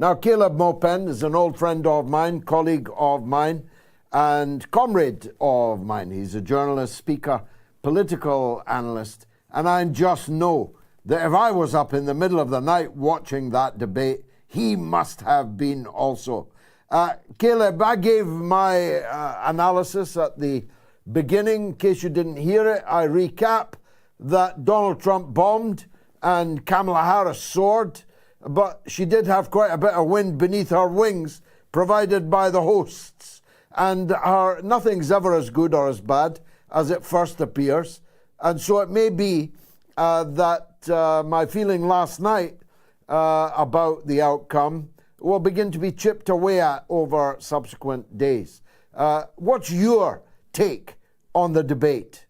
Now, Caleb Maupin is an old friend of mine, colleague of mine, and comrade of mine. He's a journalist, speaker, political analyst, and I just know that if I was up in the middle of the night watching that debate, he must have been also. Caleb, I gave my analysis at the beginning. In case you didn't hear it, I recap that Donald Trump bombed and Kamala Harris soared, but she did have quite a bit of wind beneath her wings provided by the hosts. And nothing's ever as good or as bad as it first appears. And so it may be that my feeling last night about the outcome will begin to be chipped away at over subsequent days. What's your take on the debate?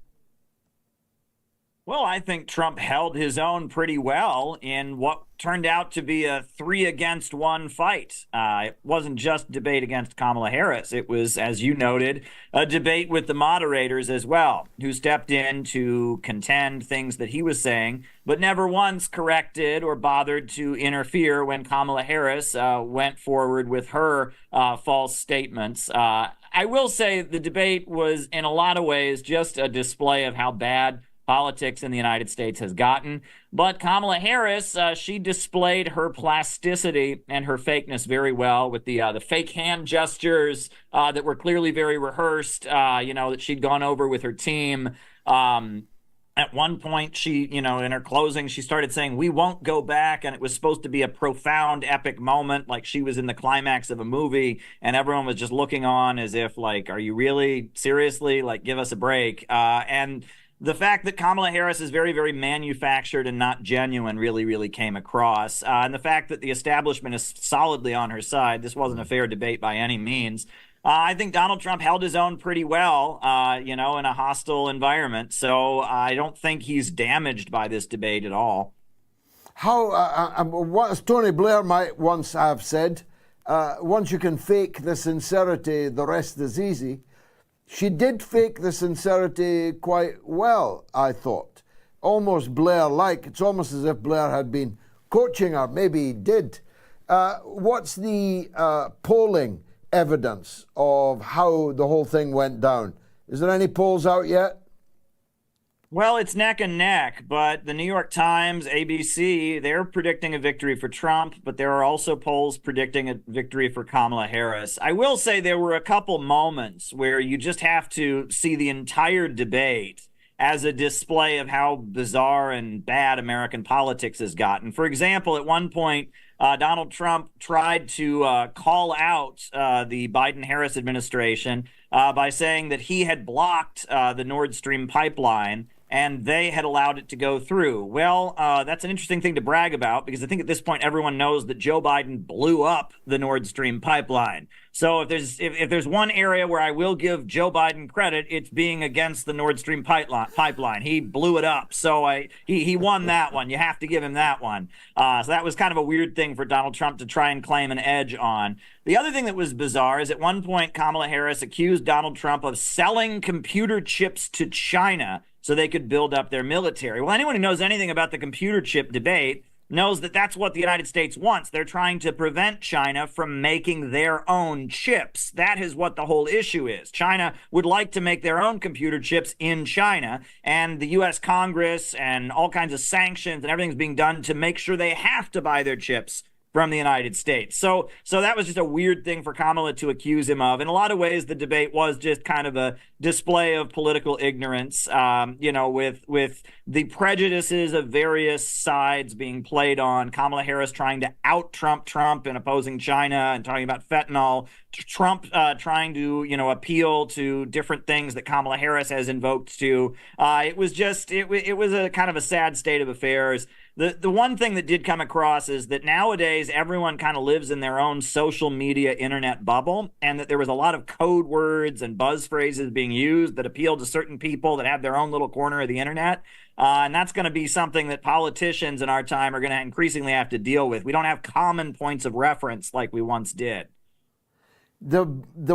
Well, I think Trump held his own pretty well in what turned out to be a 3-against-1 fight. It wasn't just a debate against Kamala Harris. It was, as you noted, a debate with the moderators as well, who stepped in to contend things that he was saying, but never once corrected or bothered to interfere when Kamala Harris went forward with her false statements. I will say the debate was, in a lot of ways, just a display of how bad politics in the United States has gotten. But Kamala Harris, she displayed her plasticity and her fakeness very well with the fake hand gestures that were clearly very rehearsed, that she'd gone over with her team. At one point, she, in her closing, she started saying, "We won't go back." And it was supposed to be a profound, epic moment, like she was in the climax of a movie. And everyone was just looking on as if, like, are you really, seriously, like, give us a break? And the fact that Kamala Harris is very, very manufactured and not genuine really, really came across. And the fact that the establishment is solidly on her side. This wasn't a fair debate by any means. I think Donald Trump held his own pretty well, in a hostile environment. So I don't think he's damaged by this debate at all. What, as Tony Blair might once have said, once you can fake the sincerity, the rest is easy. She did fake the sincerity quite well, I thought. Almost Blair-like. It's almost as if Blair had been coaching her. Maybe he did. What's the polling evidence of how the whole thing went down? Is there any polls out yet? Well, it's neck and neck, but the New York Times, ABC, they're predicting a victory for Trump, but there are also polls predicting a victory for Kamala Harris. I will say there were a couple moments where you just have to see the entire debate as a display of how bizarre and bad American politics has gotten. For example, at one point, Donald Trump tried to call out the Biden-Harris administration by saying that he had blocked the Nord Stream pipeline and they had allowed it to go through. Well, that's an interesting thing to brag about because I think at this point everyone knows that Joe Biden blew up the Nord Stream pipeline. So if there's one area where I will give Joe Biden credit, it's being against the Nord Stream pipeline. He blew it up. So he won that one. You have to give him that one. So that was kind of a weird thing for Donald Trump to try and claim an edge on. The other thing that was bizarre is at one point Kamala Harris accused Donald Trump of selling computer chips to China so they could build up their military. Well, anyone who knows anything about the computer chip debate knows that that's what the United States wants. They're trying to prevent China from making their own chips. That is what the whole issue is. China would like to make their own computer chips in China, and the U.S. Congress and all kinds of sanctions and everything's being done to make sure they have to buy their chips from the United States. So that was just a weird thing for Kamala to accuse him of. In a lot of ways, the debate was just kind of a display of political ignorance, with the prejudices of various sides being played on. Kamala Harris trying to out-Trump and opposing China and talking about fentanyl. Trump trying to, appeal to different things that Kamala Harris has invoked to. It was a kind of a sad state of affairs. The one thing that did come across is that nowadays everyone kind of lives in their own social media internet bubble, and that there was a lot of code words and buzz phrases being used that appeal to certain people that have their own little corner of the internet. And that's going to be something that politicians in our time are going to increasingly have to deal with. We don't have common points of reference like we once did. The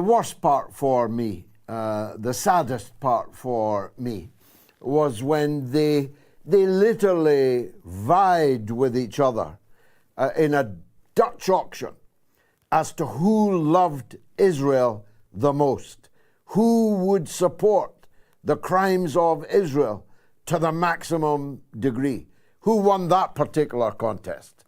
worst part for me, the saddest part for me, was when they literally vied with each other in a Dutch auction as to who loved Israel the most, who would support the crimes of Israel to the maximum degree. Who won that particular contest?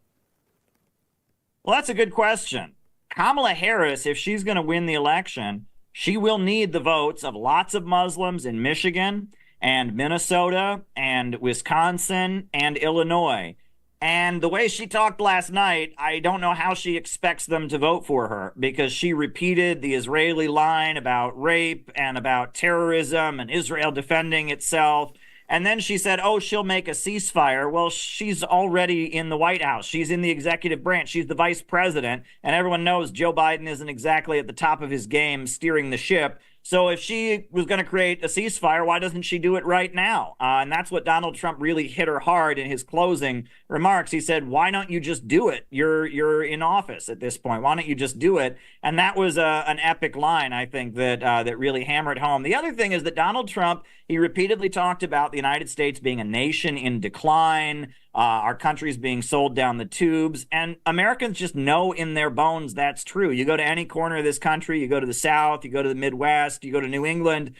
Well, that's a good question. Kamala Harris, if she's going to win the election, she will need the votes of lots of Muslims in Michigan and Minnesota and Wisconsin and Illinois. And the way she talked last night, I don't know how she expects them to vote for her, because she repeated the Israeli line about rape and about terrorism and Israel defending itself. And then she said, oh, she'll make a ceasefire. Well, she's already in the White House. She's in the executive branch. She's the vice president. And everyone knows Joe Biden isn't exactly at the top of his game steering the ship. So if she was going to create a ceasefire, why doesn't she do it right now? And that's what Donald Trump really hit her hard in his closing remarks. He said, why don't you just do it? You're in office at this point. Why don't you just do it? And that was an epic line, I think, that really hammered home. The other thing is that Donald Trump, he repeatedly talked about the United States being a nation in decline, our country's being sold down the tubes, and Americans just know in their bones that's true. You go to any corner of this country, you go to the South, you go to the Midwest, you go to New England,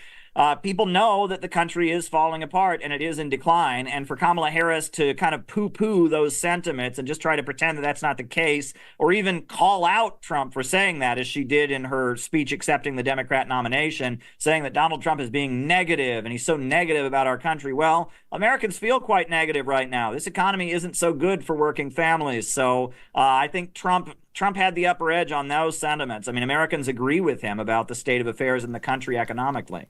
people know that the country is falling apart and it is in decline. And for Kamala Harris to kind of poo-poo those sentiments and just try to pretend that that's not the case, or even call out Trump for saying that, as she did in her speech accepting the Democrat nomination, saying that Donald Trump is being negative and he's so negative about our country. Well, Americans feel quite negative right now. This economy isn't so good for working families. So I think Trump had the upper edge on those sentiments. I mean, Americans agree with him about the state of affairs in the country economically.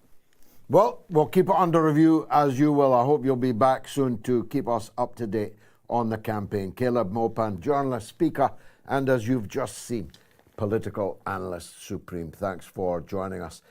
Well, we'll keep it under review, as you will. I hope you'll be back soon to keep us up to date on the campaign. Caleb Mopan, journalist, speaker, and as you've just seen, political analyst supreme. Thanks for joining us.